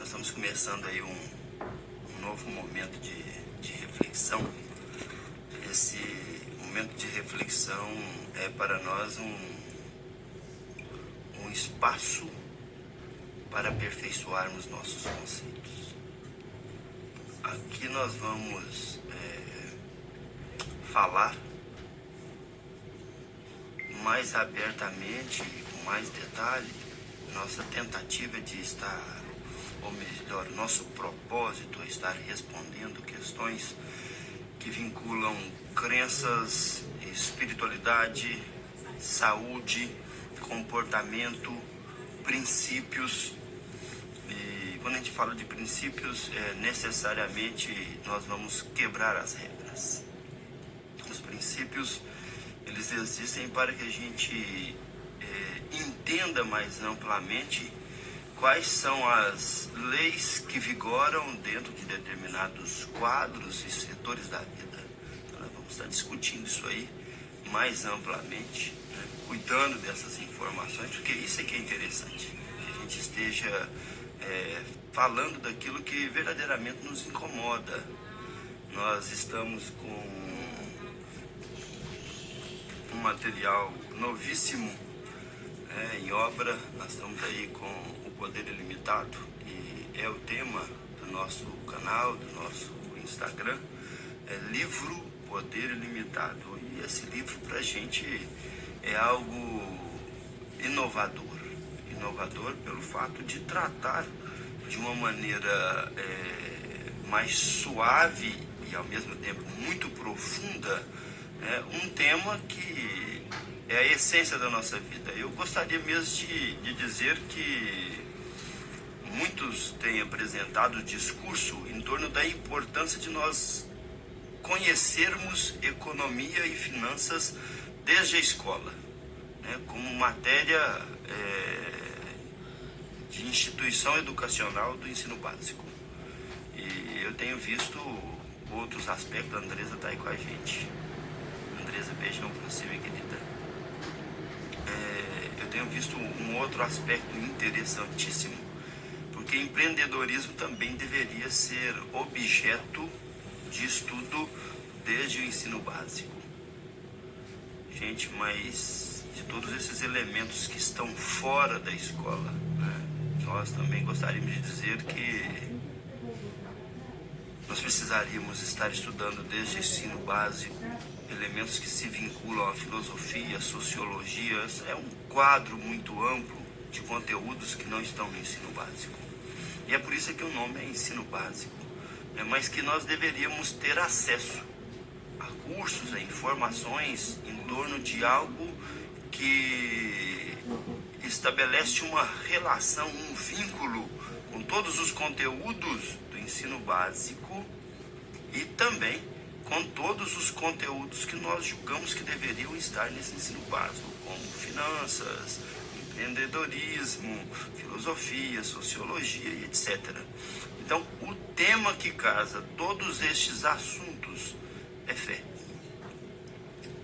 estamos começando aí um novo momento de reflexão. Esse momento de reflexão é para nós um espaço para aperfeiçoarmos nossos conceitos. Aqui nós vamos falar mais abertamente e com mais detalhe. Nossa tentativa de estar, ou melhor, nosso propósito é estar respondendo questões que vinculam crenças, espiritualidade, saúde, comportamento, princípios. E quando a gente fala de princípios, necessariamente nós vamos quebrar as regras. Os princípios, eles existem para que a gente entenda mais amplamente quais são as leis que vigoram dentro de determinados quadros e setores da vida. Então, nós vamos estar discutindo isso aí mais amplamente, né? Cuidando dessas informações, porque isso é que é interessante, que a gente esteja falando daquilo que verdadeiramente nos incomoda. Nós estamos com um material novíssimo em obra. Nós estamos aí com o Poder Ilimitado, e é o tema do nosso canal, do nosso Instagram, livro Poder Ilimitado. E esse livro para a gente é algo inovador pelo fato de tratar de uma maneira mais suave e ao mesmo tempo muito profunda um tema que é a essência da nossa vida. Eu gostaria mesmo de dizer que muitos têm apresentado o discurso em torno da importância de nós conhecermos economia e finanças desde a escola, como matéria de instituição educacional do ensino básico. E eu tenho visto outros aspectos. A Andresa está aí com a gente. Andresa, beijão pra você, minha querida. Eu tenho visto um outro aspecto interessantíssimo, porque empreendedorismo também deveria ser objeto de estudo desde o ensino básico. Gente, mas de todos esses elementos que estão fora da escola, nós também gostaríamos de dizer que nós precisaríamos estar estudando desde o ensino básico elementos que se vinculam à filosofia, à sociologia. É um quadro muito amplo de conteúdos que não estão no ensino básico. E é por isso que o nome é ensino básico, mas que nós deveríamos ter acesso a cursos, a informações em torno de algo que estabelece uma relação, um vínculo com todos os conteúdos do ensino básico e também com todos os conteúdos que nós julgamos que deveriam estar nesse ensino básico, como finanças, empreendedorismo, filosofia, sociologia e etc. Então, o tema que casa todos estes assuntos é fé.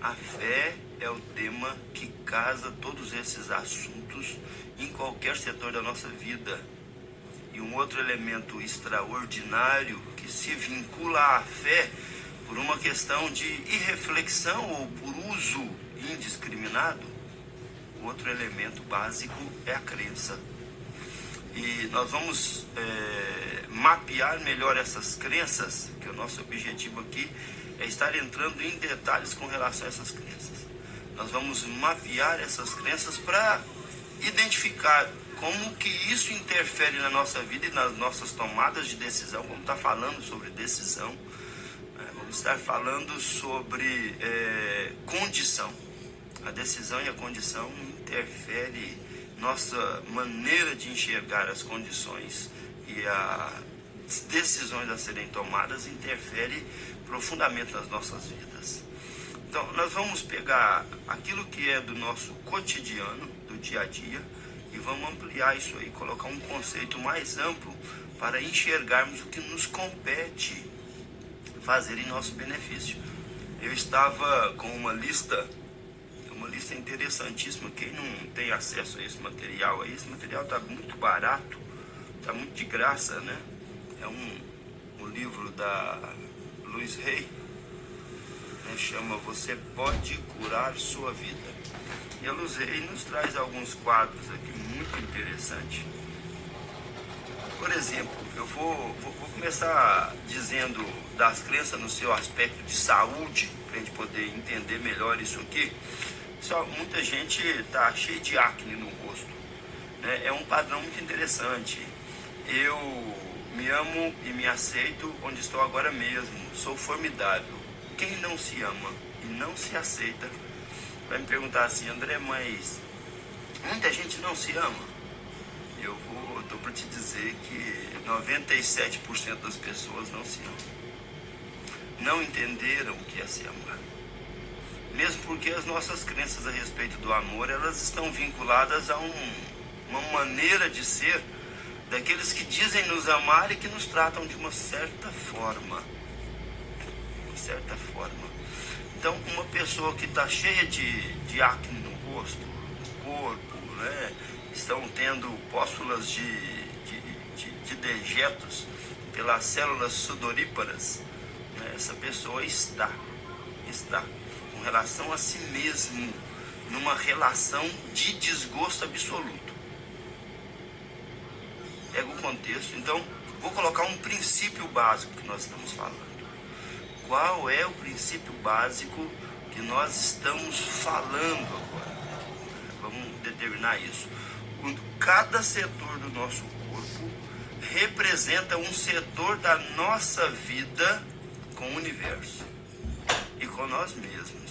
A fé é o tema que casa todos esses assuntos em qualquer setor da nossa vida. E um outro elemento extraordinário que se vincula à fé por uma questão de irreflexão ou por uso indiscriminado, o outro elemento básico é a crença. E nós vamos mapear melhor essas crenças, que o nosso objetivo aqui é estar entrando em detalhes com relação a essas crenças. Nós vamos mapear essas crenças para identificar como que isso interfere na nossa vida e nas nossas tomadas de decisão. Vamos estar falando sobre decisão, vamos estar falando sobre condição. A decisão e a condição interferem nossa maneira de enxergar as condições, e as decisões a serem tomadas interferem profundamente nas nossas vidas. Então, nós vamos pegar aquilo que é do nosso cotidiano, do dia a dia, e vamos ampliar isso aí, colocar um conceito mais amplo para enxergarmos o que nos compete fazer em nosso benefício. Eu estava com uma lista interessantíssima. Quem não tem acesso a esse material está muito barato, tá muito de graça, né? É um livro da Louise Hay, né? Chama Você Pode Curar Sua Vida. E a Louise Hay nos traz alguns quadros aqui muito interessantes. Por exemplo, eu vou começar dizendo das crenças no seu aspecto de saúde, para a gente poder entender melhor isso aqui. Muita gente está cheia de acne no rosto, né? É um padrão muito interessante. Eu me amo e me aceito onde estou agora mesmo. Sou formidável. Quem não se ama e não se aceita vai me perguntar assim: André, mas muita gente não se ama. Eu estou para te dizer que 97% das pessoas não se amam. Não entenderam o que é se amar. Mesmo porque as nossas crenças a respeito do amor, elas estão vinculadas a uma maneira de ser daqueles que dizem nos amar e que nos tratam de uma certa forma. Então, uma pessoa que está cheia de acne no rosto, no corpo, né? Estão tendo pústulas de dejetos pelas células sudoríparas, né? Essa pessoa está com relação a si mesmo, numa relação de desgosto absoluto. Pega o contexto. Então, vou colocar um princípio básico que nós estamos falando. Qual é o princípio básico que nós estamos falando agora? Vamos determinar isso. Cada setor do nosso corpo representa um setor da nossa vida com o universo e com nós mesmos.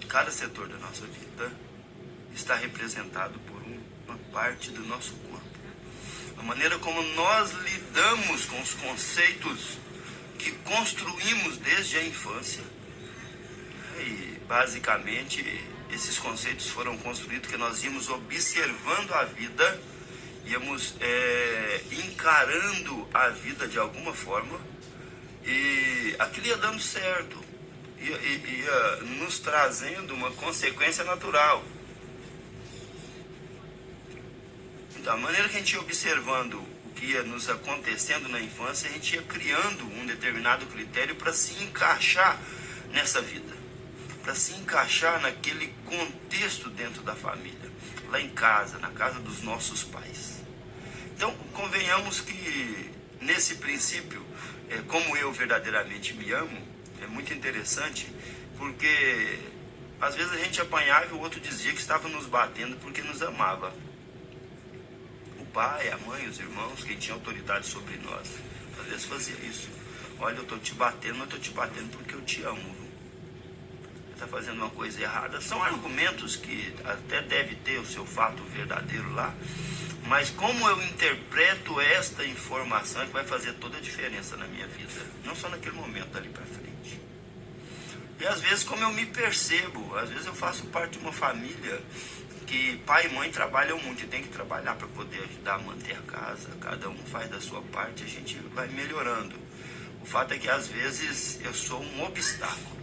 Cada setor da nossa vida está representado por uma parte do nosso corpo. A maneira como nós lidamos com os conceitos que construímos desde a infância. E basicamente esses conceitos foram construídos que nós íamos observando a vida, íamos encarando a vida de alguma forma, e aquilo ia dando certo, ia nos trazendo uma consequência natural. Da maneira que a gente ia observando o que ia nos acontecendo na infância, a gente ia criando um determinado critério para se encaixar nessa vida, para se encaixar naquele contexto dentro da família, lá em casa, na casa dos nossos pais. Então, convenhamos que nesse princípio, como eu verdadeiramente me amo, é muito interessante, porque às vezes a gente apanhava e o outro dizia que estava nos batendo porque nos amava. Pai, a mãe, os irmãos, quem tinha autoridade sobre nós, às vezes fazia isso. Olha, eu estou te batendo, mas estou te batendo porque eu te amo. Você está fazendo uma coisa errada. São argumentos que até deve ter o seu fato verdadeiro lá, mas como eu interpreto esta informação é que vai fazer toda a diferença na minha vida, não só naquele momento ali para frente. E às vezes como eu me percebo, às vezes eu faço parte de uma família que pai e mãe trabalham muito e tem que trabalhar para poder ajudar a manter a casa. Cada um faz da sua parte, a gente vai melhorando. O fato é que às vezes eu sou um obstáculo.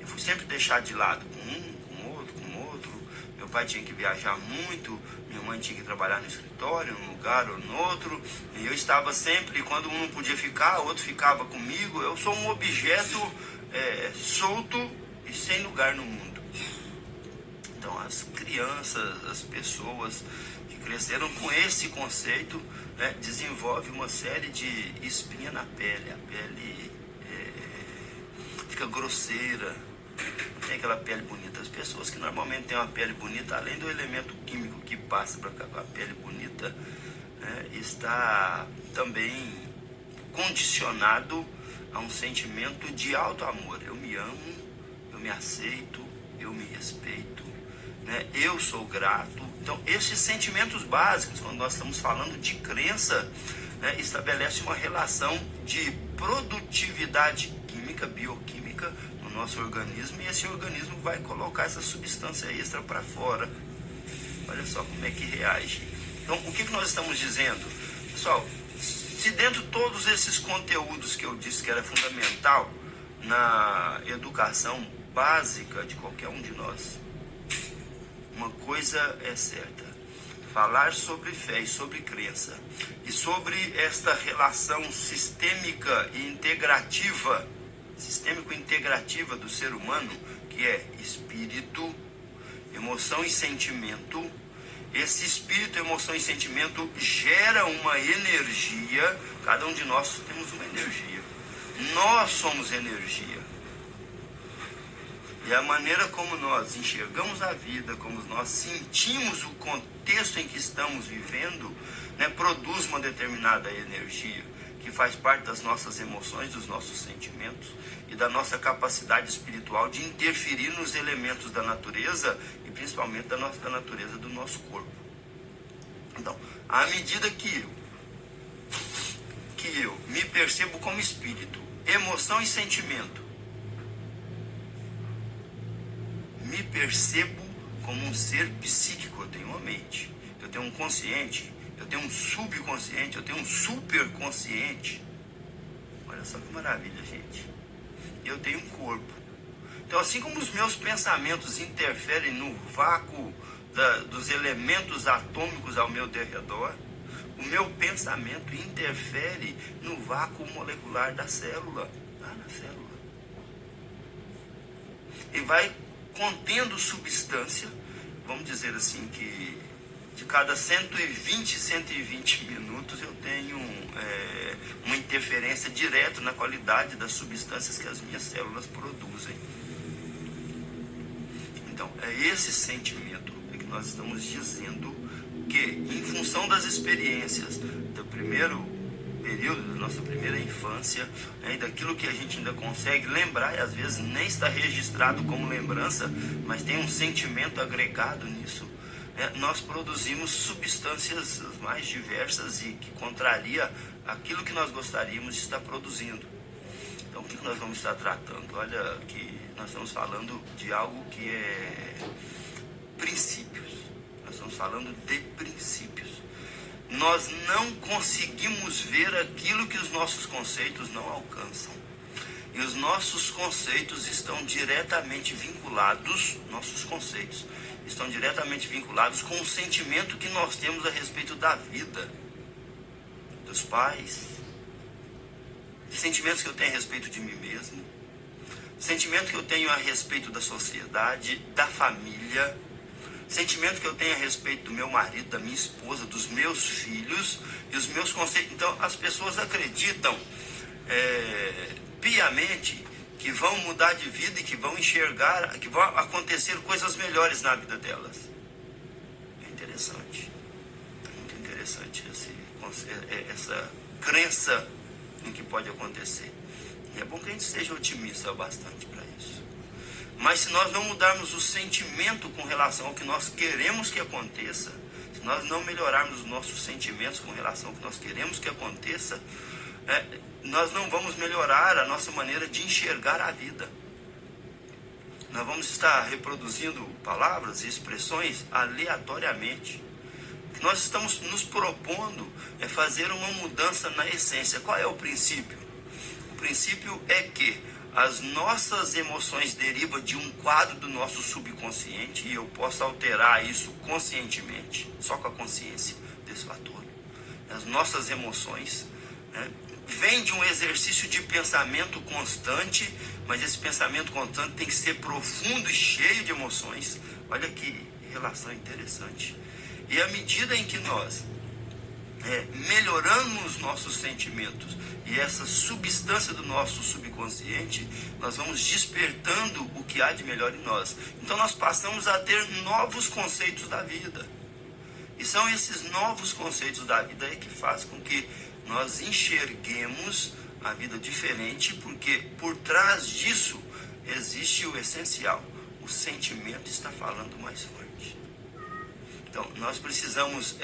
Eu fui sempre deixado de lado com outro. Meu pai tinha que viajar muito, minha mãe tinha que trabalhar no escritório, num lugar ou no outro, e eu estava sempre, quando um não podia ficar, o outro ficava comigo. Eu sou um objeto solto e sem lugar no mundo. Então, as crianças, as pessoas que cresceram com esse conceito, né, desenvolvem uma série de espinha na pele. A pele fica grosseira, tem aquela pele bonita. As pessoas que normalmente têm uma pele bonita, além do elemento químico que passa para ficar com a pele bonita, né, está também condicionado a um sentimento de alto amor. Eu me amo, eu me aceito, eu me respeito. Eu sou grato. Então, esses sentimentos básicos, quando nós estamos falando de crença, estabelece uma relação de produtividade química, bioquímica no nosso organismo, e esse organismo vai colocar essa substância extra para fora. Olha só como é que reage. Então, o que nós estamos dizendo? Pessoal, se dentro de todos esses conteúdos que eu disse que era fundamental na educação básica de qualquer um de nós, uma coisa é certa: falar sobre fé e sobre crença, e sobre esta relação sistêmica e integrativa, sistêmico-integrativa do ser humano, que é espírito, emoção e sentimento. Esse espírito, emoção e sentimento gera uma energia. Cada um de nós temos uma energia. Nós somos energia. E a maneira como nós enxergamos a vida, como nós sentimos o contexto em que estamos vivendo, né, produz uma determinada energia, que faz parte das nossas emoções, dos nossos sentimentos e da nossa capacidade espiritual de interferir nos elementos da natureza e principalmente da natureza do nosso corpo. Então, à medida que eu me percebo como espírito, emoção e sentimento, me percebo como um ser psíquico. Eu tenho uma mente, eu tenho um consciente, eu tenho um subconsciente, eu tenho um superconsciente. Olha só que maravilha, gente. Eu tenho um corpo. Então, assim como os meus pensamentos interferem no vácuo dos elementos atômicos ao meu derredor, o meu pensamento interfere no vácuo molecular da célula, lá na célula. E vai contendo substância, vamos dizer assim, que de cada 120 minutos eu tenho uma interferência direta na qualidade das substâncias que as minhas células produzem. Então, é esse sentimento que nós estamos dizendo que, em função das experiências do primeiro período, da nossa primeira infância, e daquilo que a gente ainda consegue lembrar, e às vezes nem está registrado como lembrança, mas tem um sentimento agregado nisso, nós produzimos substâncias mais diversas e que contraria aquilo que nós gostaríamos de estar produzindo. Então, o que nós vamos estar tratando? Olha que nós estamos falando de algo que é princípios. Nós estamos falando de princípios. Nós não conseguimos ver aquilo que os nossos conceitos não alcançam. E os nossos conceitos estão diretamente vinculados, com o sentimento que nós temos a respeito da vida, dos pais, sentimentos que eu tenho a respeito de mim mesmo, sentimento que eu tenho a respeito da sociedade, da família, sentimento que eu tenho a respeito do meu marido, da minha esposa, dos meus filhos e os meus conceitos. Então, as pessoas acreditam piamente que vão mudar de vida e que vão enxergar, que vão acontecer coisas melhores na vida delas. É interessante, muito interessante essa crença em que pode acontecer. E é bom que a gente seja otimista bastante para isso. Mas se nós não mudarmos o sentimento com relação ao que nós queremos que aconteça, se nós não melhorarmos os nossos sentimentos com relação ao que nós queremos que aconteça, nós não vamos melhorar a nossa maneira de enxergar a vida. Nós vamos estar reproduzindo palavras e expressões aleatoriamente. O que nós estamos nos propondo é fazer uma mudança na essência. Qual é o princípio? O princípio é que as nossas emoções derivam de um quadro do nosso subconsciente e eu posso alterar isso conscientemente, só com a consciência desse fator. As nossas emoções vêm de um exercício de pensamento constante, mas esse pensamento constante tem que ser profundo e cheio de emoções. Olha que relação interessante. E à medida em que nós melhoramos nossos sentimentos e essa substância do nosso subconsciente, nós vamos despertando o que há de melhor em nós. Então nós passamos a ter novos conceitos da vida. E são esses novos conceitos da vida que fazem com que nós enxerguemos a vida diferente, porque por trás disso existe o essencial. O sentimento está falando mais forte. Então, nós precisamos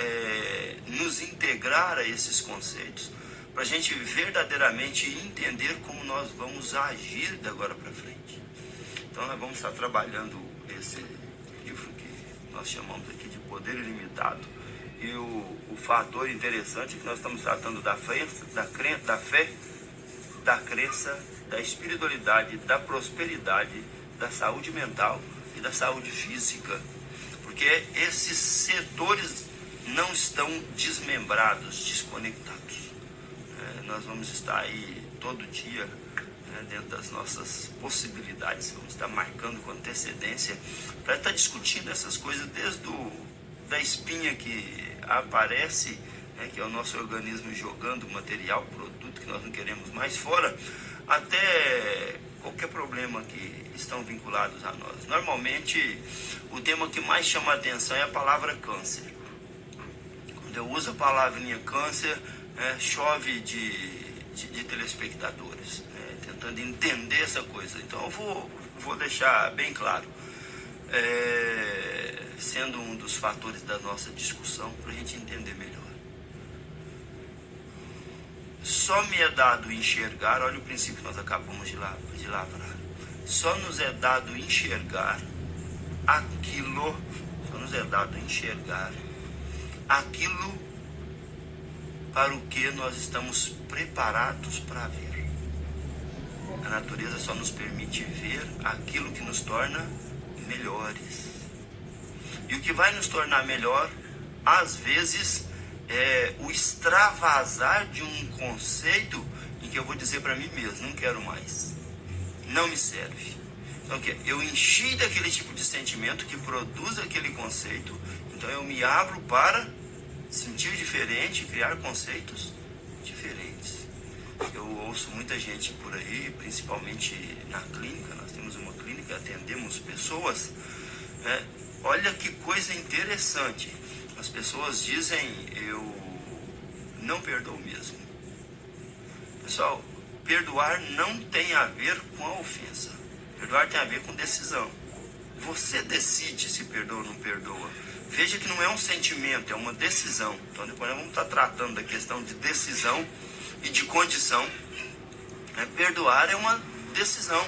nos integrar a esses conceitos para a gente verdadeiramente entender como nós vamos agir de agora para frente. Então, nós vamos estar trabalhando esse livro que nós chamamos aqui de Poder Ilimitado. E o fator interessante é que nós estamos tratando da fé, da crença, da espiritualidade, da prosperidade, da saúde mental e da saúde física. Porque esses setores não estão desmembrados, desconectados. Nós vamos estar aí todo dia, dentro das nossas possibilidades, vamos estar marcando com antecedência para estar discutindo essas coisas, desde da espinha que aparece, que é o nosso organismo jogando material, produto que nós não queremos mais fora, até qualquer problema que estão vinculados a nós. Normalmente, o tema que mais chama a atenção é a palavra câncer. Quando eu uso a palavrinha câncer, chove de telespectadores, tentando entender essa coisa. Então eu vou deixar bem claro, sendo um dos fatores da nossa discussão, para a gente entender melhor. Só me é dado enxergar, olha o princípio que nós acabamos de lavrar. Só nos é dado enxergar aquilo para o que nós estamos preparados para ver. A natureza só nos permite ver aquilo que nos torna melhores. E o que vai nos tornar melhor, às vezes, é o extravasar de um conceito em que eu vou dizer para mim mesmo, não quero mais, não me serve. Então, eu enchi daquele tipo de sentimento que produz aquele conceito, então eu me abro para sentir diferente, criar conceitos diferentes. Eu ouço muita gente por aí, principalmente na clínica, nós temos uma clínica, atendemos pessoas, olha que coisa interessante. As pessoas dizem, eu não perdoo mesmo. Pessoal, perdoar não tem a ver com a ofensa. Perdoar tem a ver com decisão. Você decide se perdoa ou não perdoa. Veja que não é um sentimento, é uma decisão. Então depois nós vamos estar tratando da questão de decisão e de condição. Perdoar é uma decisão.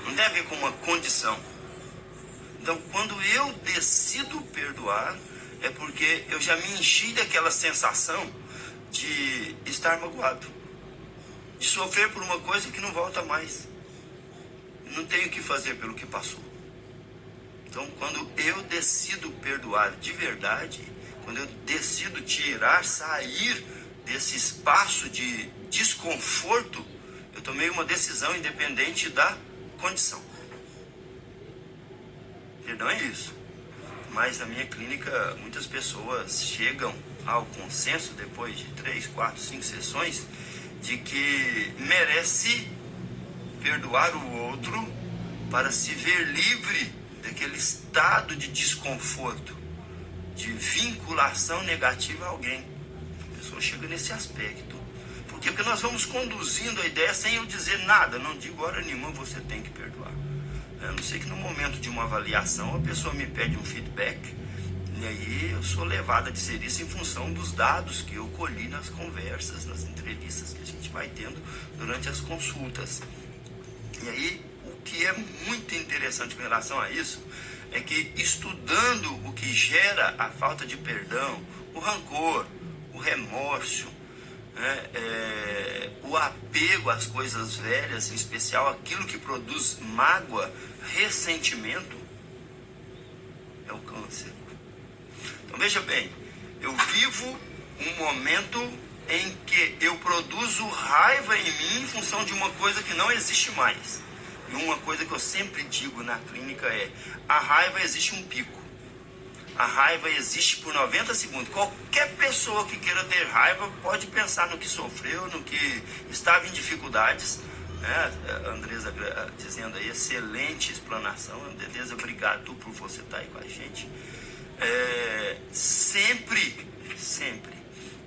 Não tem a ver com uma condição. Então quando eu decido perdoar, é porque eu já me enchi daquela sensação de estar magoado, de sofrer por uma coisa que não volta mais. Não tenho o que fazer pelo que passou. Então, quando eu decido perdoar de verdade, quando eu decido sair desse espaço de desconforto, eu tomei uma decisão independente da condição. Perdão é isso. Mas na minha clínica, muitas pessoas chegam ao consenso, depois de 3, 4, 5 sessões, de que merece perdoar o outro para se ver livre daquele estado de desconforto, de vinculação negativa a alguém. A pessoa chega nesse aspecto. Por quê? Porque nós vamos conduzindo a ideia sem eu dizer nada. Não digo hora nenhuma você tem que perdoar. A não ser que no momento de uma avaliação a pessoa me pede um feedback, e aí eu sou levado a dizer isso em função dos dados que eu colhi nas conversas, nas entrevistas que a gente vai tendo durante as consultas. E aí, o que é muito interessante com relação a isso é que, estudando o que gera a falta de perdão, o rancor, o remorso, o apego às coisas velhas, em especial aquilo que produz mágoa, ressentimento, é o câncer. Então veja bem, eu vivo um momento em que eu produzo raiva em mim em função de uma coisa que não existe mais. E uma coisa que eu sempre digo na clínica é: a raiva existe um pico. A raiva existe por 90 segundos. Qualquer pessoa que queira ter raiva pode pensar no que sofreu, no que estava em dificuldades. A Andresa dizendo aí, excelente explanação. Andresa, obrigado por você estar aí com a gente. Sempre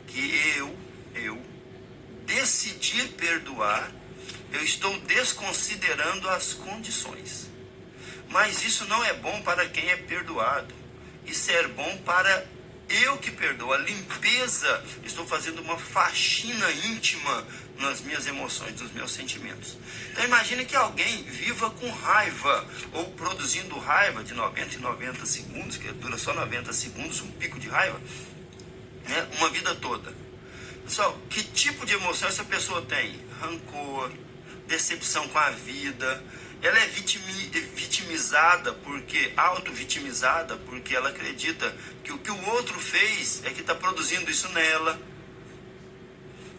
que eu decidir perdoar, eu estou desconsiderando as condições. Mas isso não é bom para quem é perdoado. Isso é bom para eu que perdoo. A limpeza, estou fazendo uma faxina íntima nas minhas emoções, nos meus sentimentos. Então imagine que alguém viva com raiva, ou produzindo raiva de 90 em 90 segundos, que dura só 90 segundos, um pico de raiva, uma vida toda. Pessoal, que tipo de emoção essa pessoa tem? Rancor, decepção com a vida, Ela é vitimizada porque, auto-vitimizada, porque ela acredita que o que o outro fez é que está produzindo isso nela.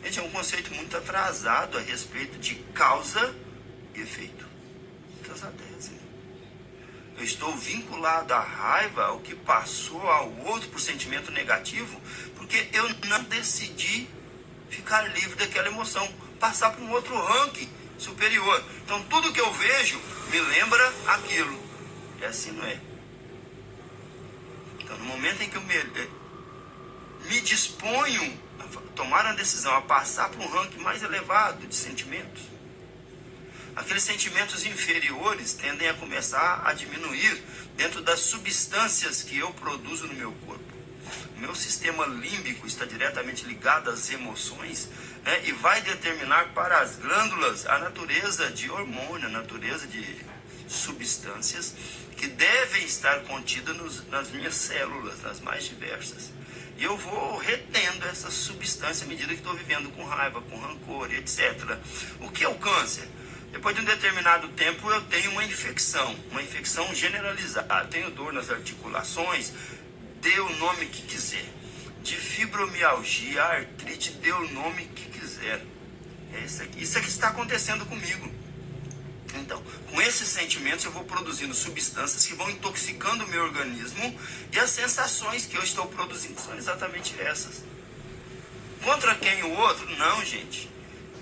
Gente, é um conceito muito atrasado a respeito de causa e efeito. Atrasadeza. Eu estou vinculado à raiva, ao que passou ao outro por sentimento negativo, porque eu não decidi ficar livre daquela emoção, passar para um outro ranking superior. Então tudo que eu vejo me lembra aquilo. É assim, não é? Então no momento em que eu me disponho a tomar a decisão, a passar para um ranking mais elevado de sentimentos, aqueles sentimentos inferiores tendem a começar a diminuir dentro das substâncias que eu produzo no meu corpo. O meu sistema límbico está diretamente ligado às emoções, né, e vai determinar para as glândulas a natureza de hormônio, a natureza de substâncias que devem estar contidas nas minhas células, nas mais diversas. E eu vou retendo essa substância à medida que estou vivendo com raiva, com rancor, etc. O que é o câncer? Depois de um determinado tempo eu tenho uma infecção generalizada. Tenho dor nas articulações, dê o nome que quiser. De fibromialgia, artrite, dê o nome que quiser. É isso aqui está acontecendo comigo. Então, com esses sentimentos eu vou produzindo substâncias que vão intoxicando o meu organismo, e as sensações que eu estou produzindo são exatamente essas. Contra quem o outro? Não, gente.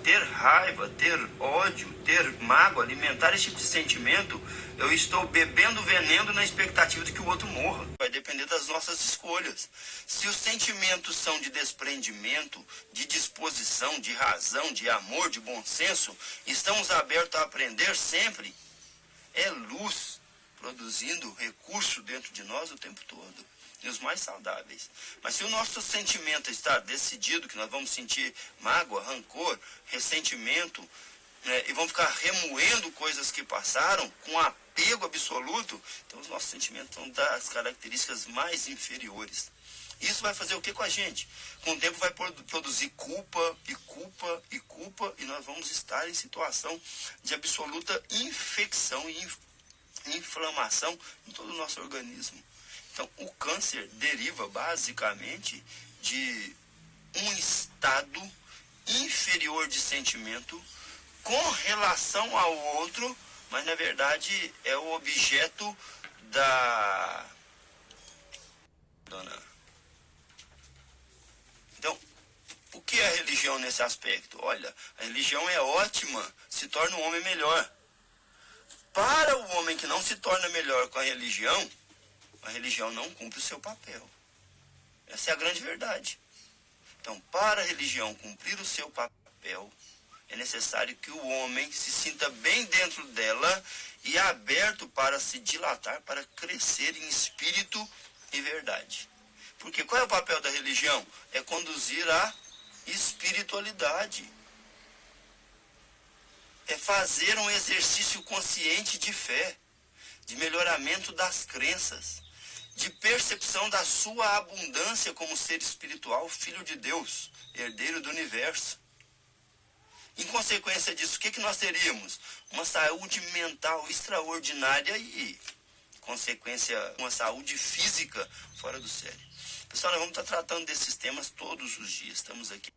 Ter raiva, ter ódio, ter mágoa, alimentar esse tipo de sentimento, eu estou bebendo veneno na expectativa de que o outro morra. Vai depender das nossas escolhas. Se os sentimentos são de desprendimento, de disposição, de razão, de amor, de bom senso, estamos abertos a aprender sempre. É luz produzindo recurso dentro de nós o tempo todo. E os mais saudáveis. Mas se o nosso sentimento está decidido que nós vamos sentir mágoa, rancor, ressentimento, né, e vamos ficar remoendo coisas que passaram com apego absoluto, então os nossos sentimentos vão dar as características mais inferiores. Isso vai fazer o que com a gente? Com o tempo vai produzir culpa, e nós vamos estar em situação de absoluta infecção e inflamação em todo o nosso organismo. Então, o câncer deriva basicamente de um estado inferior de sentimento com relação ao outro, mas na verdade é o objeto da... Então, o que é a religião nesse aspecto? Olha, a religião é ótima, se torna um homem melhor. Para o homem que não se torna melhor com a religião não cumpre o seu papel. Essa é a grande verdade. Então, para a religião cumprir o seu papel, é necessário que o homem se sinta bem dentro dela e aberto para se dilatar, para crescer em espírito e verdade. Porque qual é o papel da religião? É conduzir a espiritualidade. É fazer um exercício consciente de fé, de melhoramento das crenças, de percepção da sua abundância como ser espiritual, filho de Deus, herdeiro do universo. Em consequência disso, o que nós teríamos? Uma saúde mental extraordinária e, consequência, uma saúde física fora do sério. Pessoal, nós vamos estar tratando desses temas todos os dias. Estamos aqui